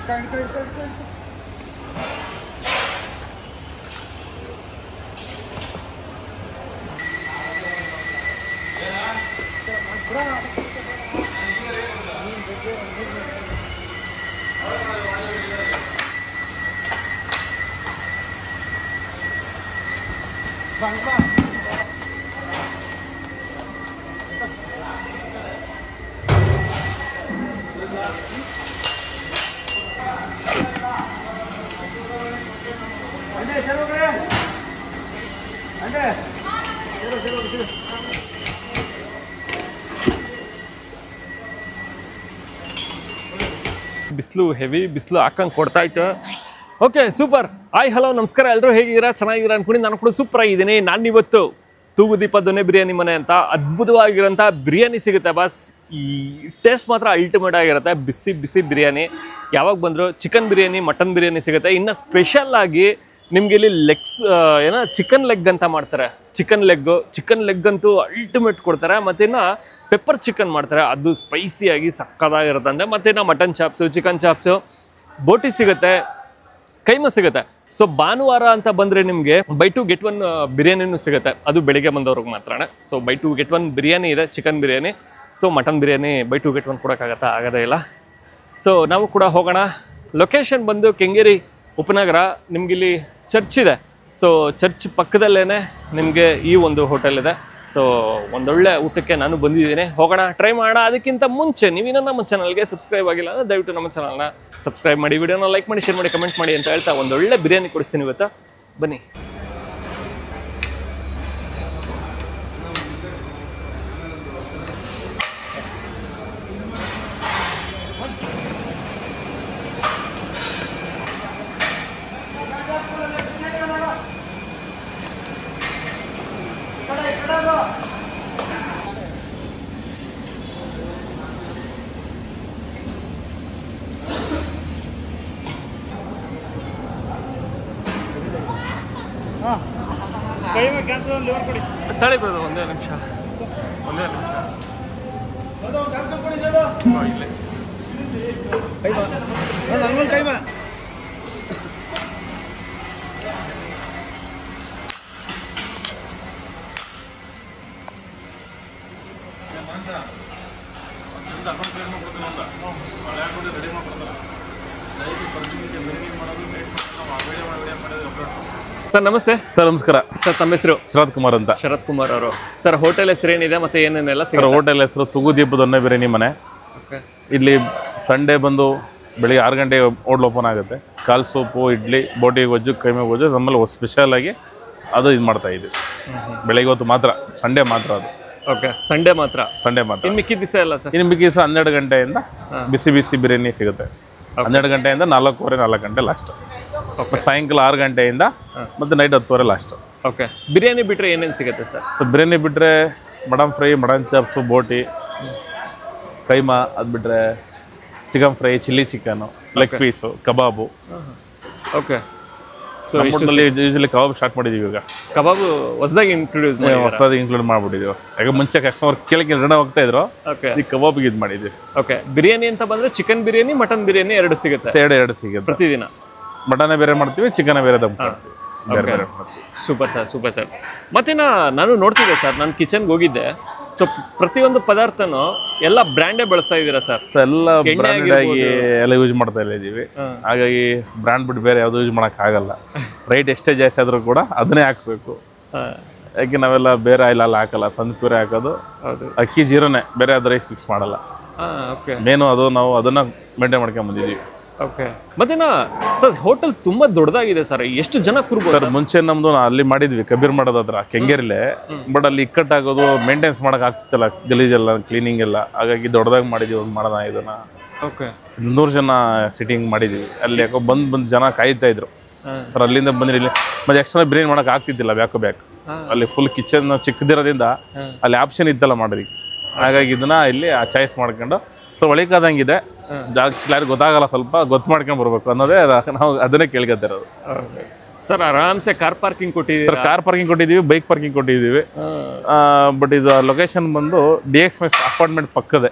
ಬಿಸಿಲು ಹೆವಿ ಬಿಸಿಲು ಹಾಕಂಗೆ ಕೊಡ್ತಾ ಇತ್ತು. Okay super. ಹಾಯ್ ಹಲೋ ನಮಸ್ಕಾರ, ಎಲ್ಲರೂ ಹೇಗಿದ್ದೀರಾ? ಚೆನ್ನಾಗಿದ್ದೀರಾ ಅನ್ಕೊಂಡು ನಾನು ಕೂಡ ಸೂಪರ್ ಆಗಿದ್ದೀನಿ. ನಾನು ಇವತ್ತು ತೂಗುದೀಪ ದೊನ್ನೆ ಬಿರಿಯಾನಿ ಮನೆ ಅಂತ ಅದ್ಭುತವಾಗಿರೋಂಥ ಬಿರಿಯಾನಿ ಸಿಗುತ್ತೆ ಬಾಸ್. ಈ ಟೇಸ್ಟ್ ಮಾತ್ರ ಅಲ್ಟಿಮೇಟ್ ಆಗಿರುತ್ತೆ. ಬಿಸಿ ಬಿಸಿ ಬಿರಿಯಾನಿ ಯಾವಾಗ ಬಂದರೂ ಚಿಕನ್ ಬಿರಿಯಾನಿ, ಮಟನ್ ಬಿರಿಯಾನಿ ಸಿಗುತ್ತೆ. ಇನ್ನು ಸ್ಪೆಷಲ್ ಆಗಿ ನಿಮ್ಗೆ ಇಲ್ಲಿ ಲೆಗ್ಸ್ ಏನೋ ಚಿಕನ್ ಲೆಗ್ ಅಂತ ಮಾಡ್ತಾರೆ. ಚಿಕನ್ ಲೆಗ್ ಅಂತೂ ಅಲ್ಟಿಮೇಟ್ ಕೊಡ್ತಾರೆ. ಮತ್ತಿನ್ನು ಪೆಪ್ಪರ್ ಚಿಕನ್ ಮಾಡ್ತಾರೆ, ಅದು ಸ್ಪೈಸಿಯಾಗಿ ಸಕ್ಕದಾಗಿರುತ್ತೆ. ಮತ್ತಿನ್ನು ಮಟನ್ ಚಾಪ್ಸು, ಚಿಕನ್ ಚಾಪ್ಸು, ಬೋಟಿ ಸಿಗುತ್ತೆ, ಕೈಮಾ ಸಿಗುತ್ತೆ. ಸೊ ಭಾನುವಾರ ಅಂತ ಬಂದರೆ ನಿಮಗೆ ಬೈ 2 get 1 ಬಿರಿಯಾನಿನೂ ಸಿಗುತ್ತೆ. ಅದು ಬೆಳಿಗ್ಗೆ ಬಂದವ್ರಿಗೆ ಮಾತ್ರನೇ. ಸೊ ಬೈ 2 get 1 ಬಿರಿಯಾನಿ ಇದೆ, chicken biryani. So mutton biryani by 2 get 1 ಕೊಡೋಕ್ಕಾಗತ್ತಾ? ಆಗೋದೇ ಇಲ್ಲ. ಸೊ ನಾವು ಕೂಡ ಹೋಗೋಣ. ಲೊಕೇಶನ್ ಬಂದು ಕೆಂಗೇರಿ ಉಪನಗರ. ನಿಮಗಿಲ್ಲಿ ಚರ್ಚ್ ಇದೆ. ಸೊ ಚರ್ಚ್ ಪಕ್ಕದಲ್ಲೇ ನಿಮಗೆ ಈ ಒಂದು ಹೋಟೆಲ್ ಇದೆ. ಸೊ ಒಂದೊಳ್ಳೆ ಊಟಕ್ಕೆ ನಾನು ಬಂದಿದ್ದೀನಿ. ಹೋಗೋಣ, ಟ್ರೈ ಮಾಡೋಣ. ಅದಕ್ಕಿಂತ ಮುಂಚೆ ನೀವಿನ್ನೂ ನಮ್ಮ ಚಾನಲ್ಗೆ ಸಬ್ಸ್ಕ್ರೈಬ್ ಆಗಿಲ್ಲ ಅಂದರೆ ದಯವಿಟ್ಟು ನಮ್ಮ ಚಾನಲ್ನ ಸಬ್ಸ್ಕ್ರೈಬ್ ಮಾಡಿ, ವಿಡಿಯೋನ ಲೈಕ್ ಮಾಡಿ, ಶೇರ್ ಮಾಡಿ, ಕಮೆಂಟ್ ಮಾಡಿ ಅಂತ ಹೇಳ್ತಾ ಒಂದೊಳ್ಳೆ ಬಿರಿಯಾನಿ ಕೊಡಿಸ್ತೀನಿ ಇವತ್ತು. ಬನ್ನಿ. ತಳಿ ಬರೋದು ಒಂದೇ ನಿಮಿಷ. ಸರ್ ನಮಸ್ತೆ. ಸರ್ ನಮಸ್ಕಾರ. ಸರ್ ತಮ್ಮ ಹೆಸರು? ಶರತ್ ಕುಮಾರ್ ಅಂತ. ಶರತ್ ಕುಮಾರ್ ಅವರು. ಸರ್ ಹೋಟೆಲ್ ಹೆಸರು ಏನಿದೆ ಮತ್ತೆ ಏನೇನೆಲ್ಲ? ಸರ್ ಹೋಟೆಲ್ ಹೆಸರು ತೂಗುದೀಪ ದೊನ್ನೆ ಬಿರಿಯಾನಿ ಮನೆ. ಇಲ್ಲಿ ಸಂಡೇ ಬಂದು ಬೆಳಿಗ್ಗೆ 6 ಗಂಟೆಗೆ ಹೋಟ್ಲ್ ಓಪನ್ ಆಗುತ್ತೆ. ಕಾಲ್ ಸೂಪು, ಇಡ್ಲಿ, ಬೋಟಿ ಗೊಜ್ಜು, ಕೈಮೆ ಗೊಜ್ಜು ನಮ್ಮಲ್ಲಿ ಸ್ಪೆಷಲ್ ಆಗಿ ಅದು ಇದು ಮಾಡ್ತಾ ಇದ್ದೀವಿ. ಬೆಳಿಗ್ಗೆ ಹೊತ್ತು ಮಾತ್ರ, ಸಂಡೇ ಮಾತ್ರ ಅದು. ಓಕೆ, ಸಂಡೇ ಮಾತ್ರ. ಇನ್ನು ಮಿಕ್ಕಿದ ದಿವಸ ಎಲ್ಲ ಸರ್? ಇನ್ನು ಮಿಕ್ಕಿದ ದಿವಸ 12 ಗಂಟೆಯಿಂದ ಬಿಸಿ ಬಿಸಿ ಬಿರಿಯಾನಿ ಸಿಗುತ್ತೆ. 12 ಗಂಟೆಯಿಂದ 4 ಗಂಟೆ ಲಾಸ್ಟ್. ಸಾಯಂಕಾಲ 6 ಗಂಟೆಯಿಂದ ಮತ್ತೆ ನೈಟ್ 10 ಲಾಸ್ಟ್. ಓಕೆ, ಬಿರಿಯಾನಿ ಬಿಟ್ಟರೆ ಏನೇನು ಸಿಗುತ್ತೆ ಸರ್? ಸೊ ಬಿರಿಯಾನಿ ಬಿಟ್ಟರೆ mutton fry, mutton chops, boti, keema, ಅದು ಬಿಟ್ಟರೆ chicken fry, chilli chicken, leg piece, kebab. Okay, so ನಮ್ಮಲ್ಲಿ ಯೂಶಲಿ ಕಬಾಬ್ ಸ್ಟಾರ್ಟ್ ಮಾಡಿದ್ದೀವಿ. ಈಗ ಕಬಾಬು ಹೊಸದಾಗಿ ಹೊಸದಾಗಿ ಇನ್ಕ್ಲೂಡ್ ಮಾಡ್ಬಿಟ್ಟಿದ್ದೀವಿ. ಯಾಕೆ ಮುಂಚೆ ಕಸ್ಟಮರ್ ಕೇಳಕ್ಕೆ ರೆಡಿ ಹೋಗ್ತಾ ಇದ್ರು, ಈ ಕಬಾಬ್ಗೆ ಇದು ಮಾಡಿದ್ದೀವಿ. ಓಕೆ, ಬಿರಿಯಾನಿ ಅಂತ ಬಂದರೆ ಚಿಕನ್ ಬಿರಿಯಾನಿ, ಮಟನ್ ಬಿರಿಯಾನಿ ಎರಡು ಸಿಗುತ್ತೆ? ಎರಡು ಸಿಗುತ್ತೆ ಪ್ರತಿದಿನ. ಮಟನ್ ಬೇರೆ ಮಾಡ್ತೀವಿ, ಚಿಕನ್ ಬೇರೆ ದಮ್ ಮಾಡ್ತೀವಿ. Super sir. ಮತ್ತಿನ್ನ ನಾನು ನೋಡ್ತಿದ್ದೆ ಸರ್, ನಾನು ಕಿಚನ್ಗೆ ಹೋಗಿದ್ದೆ. ಸೊ ಪ್ರತಿಯೊಂದು ಪದಾರ್ಥನೂ ಎಲ್ಲ ಬ್ರ್ಯಾಂಡೇ ಬಳಸ್ತಾ ಇದ್ದೀರಾ ಸರ್? ಎಲ್ಲ ಬ್ರ್ಯಾಂಡೆಡ್ ಆಗಿ ಎಲ್ಲ ಯೂಸ್ ಮಾಡ್ತಾ ಇದ್ದೀವಿ. ಹಾಗಾಗಿ ಬ್ರ್ಯಾಂಡ್ ಬಿಟ್ಟು ಬೇರೆ ಯಾವುದು ಯೂಸ್ ಮಾಡಕ್ ಆಗಲ್ಲ. ರೈಟ್ ಎಷ್ಟೇ ಜಾಸ್ತಿ ಆದ್ರೂ ಕೂಡ ಅದನ್ನೇ ಹಾಕ್ಬೇಕು. ಯಾಕೆ ನಾವೆಲ್ಲ ಬೇರೆ ಆಯಿಲ್ ಎಲ್ಲ ಹಾಕಲ್ಲ, ಸನ್ಪ್ಯೂರೇ ಹಾಕೋದು. ಅಕ್ಕಿ ಜೀರೋನೇ, ಬೇರೆ ಯಾವ್ದು ರೈಸ್ ಫಿಕ್ಸ್ ಮಾಡಲ್ಲ. ಮೇನು ಅದು ನಾವು ಅದನ್ನ ಮೇಂಟೈನ್ ಮಾಡ್ಕೊಂಡ್ ಬಂದಿದ್ದೀವಿ. ಓಕೆ, ಮತ್ತೇನ ಸರ್ ಹೋಟೆಲ್ ತುಂಬಾ ದೊಡ್ಡದಾಗಿದೆ ಸರ್, ಎಷ್ಟು ಜನ ಕೂರ್ಬೋದು ಸರ್? ಮುಂಚೆ ನಮ್ದು ಅಲ್ಲಿ ಮಾಡಿದ್ವಿ ಕಬೀರ್ ಮಾಡೋದ್ ಹತ್ರ ಕೆಂಗೇರಿಲೆ. ಬಟ್ ಅಲ್ಲಿ ಇಕ್ಕಟ್ಟಾಗೋದು, ಮೇಂಟೆನ್ಸ್ ಮಾಡಕ್ ಆಗ್ತಿಲ್ಲ, ಗಲೀಜೆಲ್ಲ, ಕ್ಲೀನಿಂಗ್ ಎಲ್ಲ. ಹಾಗಾಗಿ ದೊಡ್ಡದಾಗಿ ಮಾಡಿದ್ವಿ. ಒಂದು ಮಾಡೋಣ ಇದನ್ನ. ಓಕೆ, 100 ಜನ ಸಿಟ್ಟಿಂಗ್ ಮಾಡಿದ್ವಿ. ಅಲ್ಲಿ ಯಾಕೋ ಬಂದ್ ಜನ ಕಾಯ್ತಾ ಇದ್ರು ಸರ್. ಅಲ್ಲಿಂದ ಬಂದ್ರಿ ಇಲ್ಲಿ ಮತ್ತೆ ಎಕ್ಸ್ಟ್ರಾ ಬಿರಿಯಾನಿ ಮಾಡಕ್ ಆಗ್ತಿದ್ದಿಲ್ಲ, ಬ್ಯಾಕ್ ಅಲ್ಲಿ ಫುಲ್ ಕಿಚನ್ ಚಿಕ್ಕದಿರೋದ್ರಿಂದ ಅಲ್ಲಿ ಆಪ್ಷನ್ ಇತ್ತಲ್ಲ ಮಾಡ್ರಿ. ಹಾಗಾಗಿ ಇದನ್ನ ಇಲ್ಲಿ ಚಾಯ್ಸ್ ಮಾಡ್ಕೊಂಡು ಸೊ ಒಳಿಕಾದಂಗಿದೆ. ಯಾರು ಗೊತ್ತಾಗಲ್ಲ, ಸ್ವಲ್ಪ ಗೊತ್ತು ಮಾಡ್ಕೊಂಡು ಬರ್ಬೇಕು ಅನ್ನೋದೇ ನಾವು ಅದನ್ನೇ ಕೇಳ್ಕೊತಿರೋದು. ಸರ್ ಆರಾಮ್ಸೆ ಕಾರ್ ಪಾರ್ಕಿಂಗ್ ಕೊಟ್ಟಿದ್ದೀವಿ. ಸರ್ ಕಾರ್ ಪಾರ್ಕಿಂಗ್ ಕೊಟ್ಟಿದ್ದೀವಿ, ಬೈಕ್ ಪಾರ್ಕಿಂಗ್ ಕೊಟ್ಟಿದ್ದೀವಿ. ಬಟ್ ಇದು ಲೊಕೇಶನ್ ಬಂದು DX ಅಪಾರ್ಟ್ಮೆಂಟ್ ಪಕ್ಕದೇ,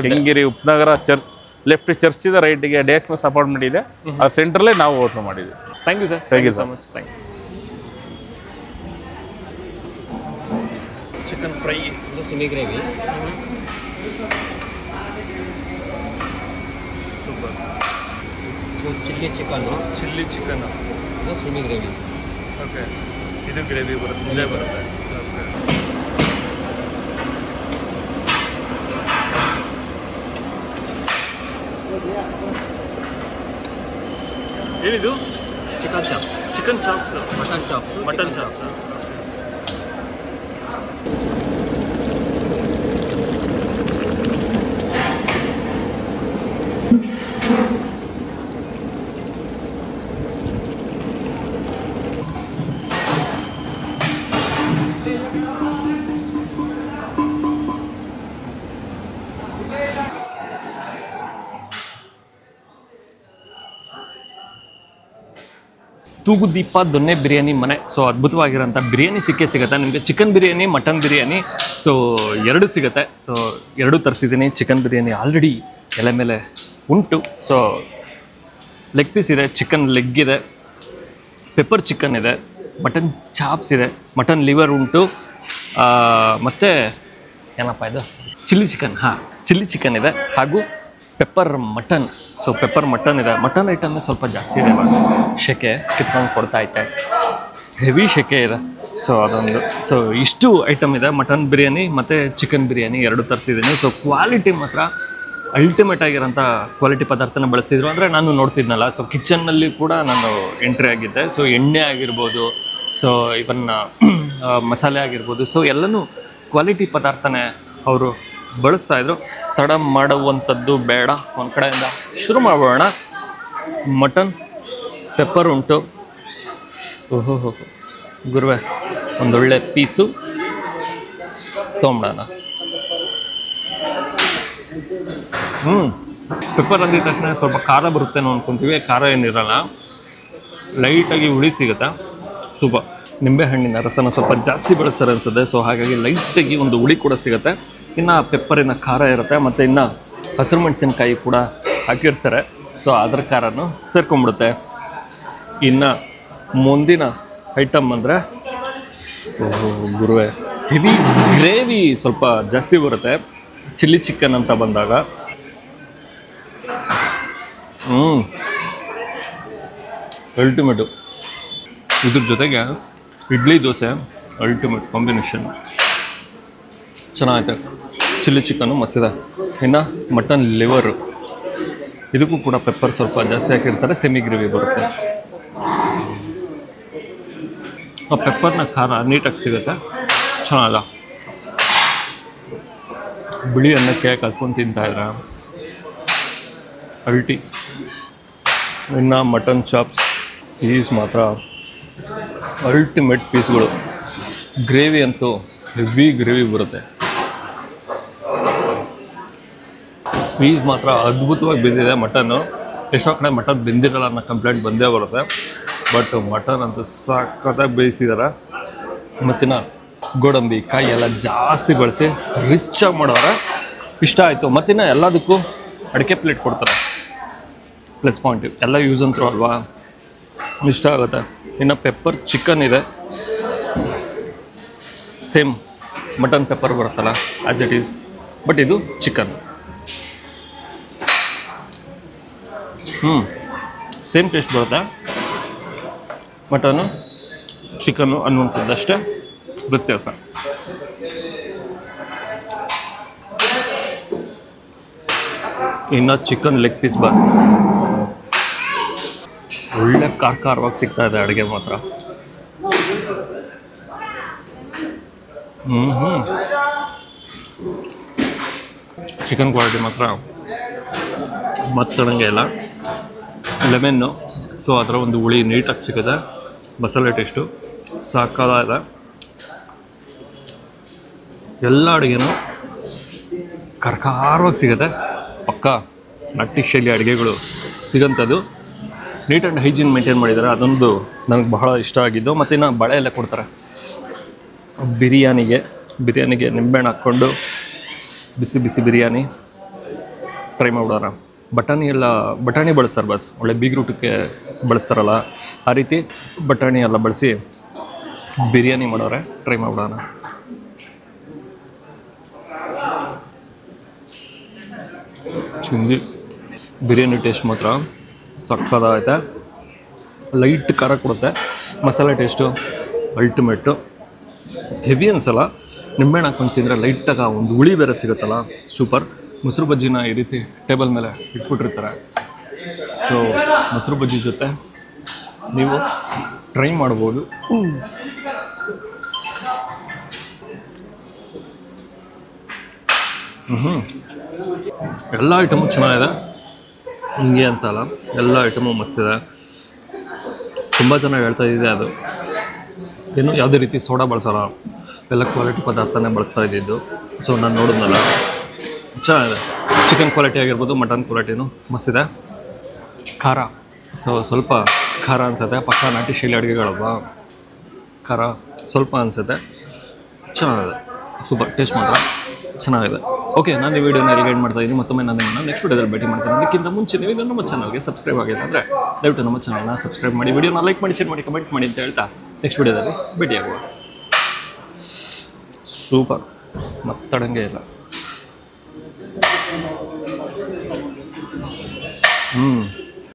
ಕೆಂಗೇರಿ ಉಪನಗರ ಚರ್ಚ್ ಲೆಫ್ಟ್ ಚರ್ಚ್ ಇದೆ, ರೈಟಿಗೆ DXMS ಅಪಾರ್ಟ್ಮೆಂಟ್ ಇದೆ. ಆ ಸೆಂಟ್ರಲ್ಲೇ ನಾವು ಓಪನ್ ಮಾಡಿದ್ವಿ. Thank you sir. Thank you so much. Thank you. Chicken fry, semi gravy, super. Chilli chicken, chilli chicken, ಇದು ಸೆಮಿ ಗ್ರೇವಿ. ಓಕೆ. ಇದು ಗ್ರೇವಿ ಬರುತ್ತೆ, ಇಲ್ಲೇ ಬರುತ್ತೆ. ಏನಿದು? Chicken chops, chicken chops, mutton chops, mutton chops. Thoogudeepa Donne Biryani Mane. So ಅದ್ಭುತವಾಗಿರೋಂಥ ಬಿರಿಯಾನಿ ಸಿಗುತ್ತೆ ನಿಮಗೆ. Chicken biryani, mutton biryani, so ಎರಡು ಸಿಗುತ್ತೆ. ಸೊ ಎರಡೂ ತರಿಸಿದ್ದೀನಿ. ಚಿಕನ್ ಬಿರಿಯಾನಿ ಆಲ್ರೆಡಿ ಎಲೆ ಮೇಲೆ ಉಂಟು. ಸೊ ಲೆಗ್ ಪೀಸ್ ಇದೆ, ಚಿಕನ್ ಲೆಗ್ ಇದೆ, ಪೆಪ್ಪರ್ ಚಿಕನ್ ಇದೆ, ಮಟನ್ ಚಾಪ್ಸ್ ಇದೆ, ಮಟನ್ ಲಿವರ್ ಉಂಟು, ಮತ್ತು ಏನಪ್ಪ ಇದು ಚಿಲ್ಲಿ ಚಿಕನ್. ಹಾಂ, ಚಿಲ್ಲಿ ಚಿಕನ್ ಇದೆ, ಹಾಗೂ pepper mutton. So pepper mutton ಇದೆ. ಮಟನ್ ಐಟಮ್ಮೇ ಸ್ವಲ್ಪ ಜಾಸ್ತಿ ಇದೆ ಬಾಸ್. ಶೆಕೆ ಕಿತ್ಕೊಂಡು ಕೊಡ್ತಾ ಐತೆ, ಹೆವಿ ಶೆಕೆ ಇದೆ. ಸೊ ಅದೊಂದು. ಸೊ ಇಷ್ಟು ಐಟಮ್ ಇದೆ. ಮಟನ್ ಬಿರಿಯಾನಿ ಮತ್ತು ಚಿಕನ್ ಬಿರಿಯಾನಿ ಎರಡು ತರಿಸಿದ್ದೀನಿ. ಸೊ ಕ್ವಾಲಿಟಿ ಮಾತ್ರ ಅಲ್ಟಿಮೇಟ್ ಆಗಿರೋಂಥ ಕ್ವಾಲಿಟಿ ಪದಾರ್ಥನ ಬಳಸಿದ್ರು. ಅಂದರೆ ನಾನು ನೋಡ್ತಿದ್ನಲ್ಲ, ಸೊ ಕಿಚನ್ನಲ್ಲಿ ಕೂಡ ನಾನು ಎಂಟ್ರಿ ಆಗಿದ್ದೆ. ಸೊ ಎಣ್ಣೆ ಆಗಿರ್ಬೋದು, ಸೊ ಇವನ್ ಮಸಾಲೆ ಆಗಿರ್ಬೋದು, ಸೊ ಎಲ್ಲನೂ ಕ್ವಾಲಿಟಿ ಪದಾರ್ಥನೇ ಅವರು ಬಳಸ್ತಾಯಿದ್ರು. ತಡ ಮಾಡುವಂಥದ್ದು ಬೇಡ, ಒಂದು ಕಡೆಯಿಂದ ಶುರು ಮಾಡೋಣ. ಮಟನ್ ಪೆಪ್ಪರ್ ಉಂಟು. ಓಹೋ ಗುರುವೆ, ಒಂದೊಳ್ಳೆ ಪೀಸು ತೊಗೊಂಬಿಡೋಣ. ಪೆಪ್ಪರ್ ಅಂದಿದ ತಕ್ಷಣ ಸ್ವಲ್ಪ ಖಾರ ಬರುತ್ತೇನೋ ಅಂದ್ಕೊತೀವಿ. ಖಾರ ಏನಿರಲ್ಲ, ಲೈಟಾಗಿ ಹುಳಿ ಸಿಗುತ್ತೆ. ಸೂಪರ್. ನಿಂಬೆಹಣ್ಣಿನ ರಸನ ಸ್ವಲ್ಪ ಜಾಸ್ತಿ ಬಳಸ್ತಾರೆ ಅನಿಸುತ್ತೆ. ಸೊ ಹಾಗಾಗಿ ಲೈಟಾಗಿ ಒಂದು ಹುಳಿ ಕೂಡ ಸಿಗುತ್ತೆ. ಇನ್ನು ಪೆಪ್ಪರಿನ ಖಾರ ಇರುತ್ತೆ, ಮತ್ತು ಇನ್ನು ಹಸಿರು ಮೆಣಸಿನ್ಕಾಯಿ ಕೂಡ ಹಾಕಿರ್ತಾರೆ. ಸೊ ಅದರ ಖಾರನೂ ಸೇರ್ಕೊಂಡ್ಬಿಡುತ್ತೆ. ಇನ್ನು ಮುಂದಿನ ಐಟಮ್ ಅಂದರೆ ಗುರುವೆ, ಹೆವಿ ಗ್ರೇವಿ ಸ್ವಲ್ಪ ಜಾಸ್ತಿ ಬರುತ್ತೆ. ಚಿಲ್ಲಿ ಚಿಕನ್ ಅಂತ ಬಂದಾಗ ಅಲ್ಟಿಮೇಟು. ಇದ್ರ ಜೊತೆಗೆ ಇಡ್ಲಿ ದೋಸೆ ಅಲ್ಟಿಮೇಟ್ ಕಾಂಬಿನೇಷನ್. ಚೆನ್ನಾಗೈತೆ. ಚಿಲ್ಲಿ ಚಿಕನ್ನು ಮಸ್ತಿದೆ. ಇನ್ನು ಮಟನ್ ಲಿವರು, ಇದಕ್ಕೂ ಕೂಡ ಪೆಪ್ಪರ್ ಸ್ವಲ್ಪ ಜಾಸ್ತಿ ಹಾಕಿರ್ತಾರೆ. ಸೆಮಿ ಗ್ರೇವಿ ಬರುತ್ತೆ. ಆ ಪೆಪ್ಪರ್ನ ಖಾರ ನೀಟಾಗಿ ಸಿಗುತ್ತೆ. ಚೆನ್ನಾಗಲ್ಲ. ಬಿಳಿ ಅನ್ನಕ್ಕೆ ಕಲ್ಸ್ಕೊಂಡು ತಿಂತಾಯಿದ್ರೆ ಅಲ್ಟಿ. ಇನ್ನು ಮಟನ್ ಚಾಪ್ಸ್ ಪೀಸ್ ಮಾತ್ರ ಅಲ್ಟಿಮೇಟ್ ಪೀಸ್ಗಳು. ಗ್ರೇವಿ ಅಂತೂ ಹೆವಿ ಗ್ರೇವಿ ಬರುತ್ತೆ. ಪೀಸ್ ಮಾತ್ರ ಅದ್ಭುತವಾಗಿ ಬೆಂದಿದೆ. ಮಟನ್ನು ಎಷ್ಟೋ ಕಡೆ ಮಟನ್ ಬೆಂದಿರಲ್ಲ ಅನ್ನೋ ಕಂಪ್ಲೇಂಟ್ ಬಂದೇ ಬರುತ್ತೆ. ಬಟ್ ಮಟನ್ ಅಂತೂ ಸಖತ್ತಾಗಿ ಬೇಯಿಸಿದ್ದಾರೆ. ಮತ್ತಿನ್ನು ಗೋಡಂಬಿ ಕಾಯಿ ಎಲ್ಲ ಜಾಸ್ತಿ ಬಳಸಿ ರಿಚ್ಚಾಗಿ ಮಾಡೋರೆ. ಇಷ್ಟ ಆಯಿತು. ಮತ್ತಿನ್ನು ಎಲ್ಲದಕ್ಕೂ ಅಡಿಕೆ ಪ್ಲೇಟ್ ಕೊಡ್ತಾರೆ. Plus point. ಎಲ್ಲ ಯೂಸ್ ಅಂತೂ ಅಲ್ವಾ, ಇಷ್ಟ ಆಗುತ್ತೆ. ಇನ್ನು ಪೆಪ್ಪರ್ ಚಿಕನ್ ಇದೆ. ಸೇಮ್ ಮಟನ್ ಪೆಪ್ಪರ್ ಬರುತ್ತಲ್ಲ ಆ್ಯಸ್ ಇಟ್ ಈಸ್, ಬಟ್ ಇದು ಚಿಕನ್. ಸೇಮ್ ಟೇಸ್ಟ್ ಬರುತ್ತೆ. ಮಟನು ಚಿಕನ್ನು ಅನ್ನುವಂಥದ್ದಷ್ಟೇ ವ್ಯತ್ಯಾಸ. ಇನ್ನು ಚಿಕನ್ ಲೆಗ್ ಪೀಸ್ ಬಾಸ್ ಒಳ್ಳೆ ಖಾರವಾಗಿ ಸಿಗ್ತಾ ಇದೆ. ಅಡುಗೆ ಮಾತ್ರ ಚಿಕನ್ ಕ್ವಾಲಿಟಿ ಮಾತ್ರ ಮತ್ತಂಗೆ ಇಲ್ಲ. ಲೆಮನ್ನು, ಸೊ ಅದರ ಒಂದು ಹುಳಿ ನೀಟಾಗಿ ಸಿಗುತ್ತೆ. ಮಸಾಲೆ ಟೇಸ್ಟು ಸಾಕಾಗಿದೆ. ಎಲ್ಲ ಅಡುಗೆನೂ ಖಾರವಾಗಿ ಸಿಗುತ್ತೆ. ಪಕ್ಕ ನಟ್ಟಿ ಶೈಲಿ ಅಡುಗೆಗಳು ಸಿಗೋಂಥದ್ದು. ನೀಟ್ ಆ್ಯಂಡ್ ಹೈಜೀನ್ ಮೇಂಟೈನ್ ಮಾಡಿದ್ದಾರೆ. ಅದೊಂದು ನನಗೆ ಬಹಳ ಇಷ್ಟ ಆಗಿದ್ದು. ಮತ್ತು ಇನ್ನು ಬಳೆ ಎಲ್ಲ ಕೊಡ್ತಾರೆ ಬಿರಿಯಾನಿಗೆ ನಿಂಬೆಹಣ್ಣು ಹಾಕ್ಕೊಂಡು ಬಿಸಿ ಬಿಸಿ ಬಿರಿಯಾನಿ ಟ್ರೈ ಮಾಡೋಣ. ಬಟಾಣಿ ಬಳಸ್ತಾರೆ ಬಸ್, ಒಳ್ಳೆ ಬೀಗ್ರೂಟಕ್ಕೆ ಬಳಸ್ತಾರಲ್ಲ ಆ ರೀತಿ ಬಟಾಣಿ ಎಲ್ಲ ಬಳಸಿ ಬಿರಿಯಾನಿ ಮಾಡೋರೆ. ಟ್ರೈ ಮಾಡೋಣ. ಚಿಂದಿ ಬಿರಿಯಾನಿ ಟೇಸ್ಟ್ ಮಾತ್ರ ಸಕ್ಕತ್ತಾಗೈತೆ. ಲೈಟ್ ಖಾರ ಕೊಡುತ್ತೆ, ಮಸಾಲೆ ಟೇಸ್ಟು ಅಲ್ಟಿಮೇಟು. ಹೆವಿ ಅನ್ಸಲ್ಲ, ನಿಂಬೆಹಣ್ಣು ಹಾಕೊಂಡು ತಿಂದರೆ ಲೈಟಾಗ ಒಂದು ಹುಳಿ ಬೇರೆ ಸಿಗುತ್ತಲ್ಲ, ಸೂಪರ್. ಮೊಸರು ಬಜ್ಜಿನ ಈ ರೀತಿ ಟೇಬಲ್ ಮೇಲೆ ಇಟ್ಬಿಟ್ಟಿರ್ತಾರೆ. ಸೊ ಮೊಸರು ಬಜ್ಜಿ ಜೊತೆ ನೀವು ಟ್ರೈ ಮಾಡ್ಬೋದು. ಎಲ್ಲ ಐಟಮು ಚೆನ್ನಾಗಿದೆ, ಹಿಂಗೆ ಅಂತಲ್ಲ, ಎಲ್ಲ ಐಟಮು ಮಸ್ತಿದೆ. ತುಂಬ ಜನ ಹೇಳ್ತಾ ಇದ್ದಿದೆ ಅದು ಏನು ಯಾವುದೇ ರೀತಿ ಸೋಡಾ ಬಳಸೋಲ್ಲ, ಎಲ್ಲ ಕ್ವಾಲಿಟಿ ಪದಾರ್ಥನೇ ಬಳಸ್ತಾ ಇದ್ದಿದ್ದು. ಸೊ ನಾನು ನೋಡಿದ್ನಲ್ಲ, ಚೆನ್ನಾಗಿದೆ. ಚಿಕನ್ ಕ್ವಾಲಿಟಿ ಆಗಿರ್ಬೋದು, ಮಟನ್ ಕ್ವಾಲಿಟಿನೂ ಮಸ್ತಿದೆ. ಖಾರ ಸ್ವಲ್ಪ ಖಾರ ಅನಿಸುತ್ತೆ, ಪಕ್ಕ ನಾಟಿ ಶೈಲಿ ಅಡುಗೆಗಳಲ್ವಾ, ಖಾರ ಸ್ವಲ್ಪ ಅನಿಸುತ್ತೆ. ಚೆನ್ನಾಗಿದೆ, ಸೂಪರ್. ಟೇಸ್ಟ್ ಮಾತ್ರ ಚೆನ್ನಾಗಿದೆ. ಓಕೆ, ನಾನು ಈ ವಿಡಿಯೋನ ಎಲ್ಲಿಗೆ ಮಾಡ್ತಾ ಇದ್ದೀನಿ. ಮತ್ತೊಮ್ಮೆ ನಾನು ನೆಕ್ಸ್ಟ್ ವಿಡಿಯೋದಲ್ಲಿ ಭೇಟಿ ಮಾಡ್ತೀನಿ. ಅದಕ್ಕಿಂತ ಮುಂಚೆ ನೀವು ನಮ್ಮ ಚಾನಲ್ಗೆ ಸಬ್ಸ್ಕ್ರೈಬ್ ಆಗಿದೆ ಅಂದರೆ ದಯವಿಟ್ಟು ನಮ್ಮ ಚಾನಲ್ನ ಸಬ್ಸ್ಕ್ರೈಬ್ ಮಾಡಿ, ವಿಡಿಯೋನ ಲೈಕ್ ಮಾಡಿ, ಶೇರ್ ಮಾಡಿ, ಕಮೆಂಟ್ ಮಾಡಿ ಅಂತ ಹೇಳ್ತಾ ನೆಕ್ಸ್ಟ್ ವಿಡಿಯೋದಲ್ಲಿ ಭೇಟಿಯಾಗುವ. ಸೂಪರ್, ಮಾತಾಡಂಗೆ ಇಲ್ಲ.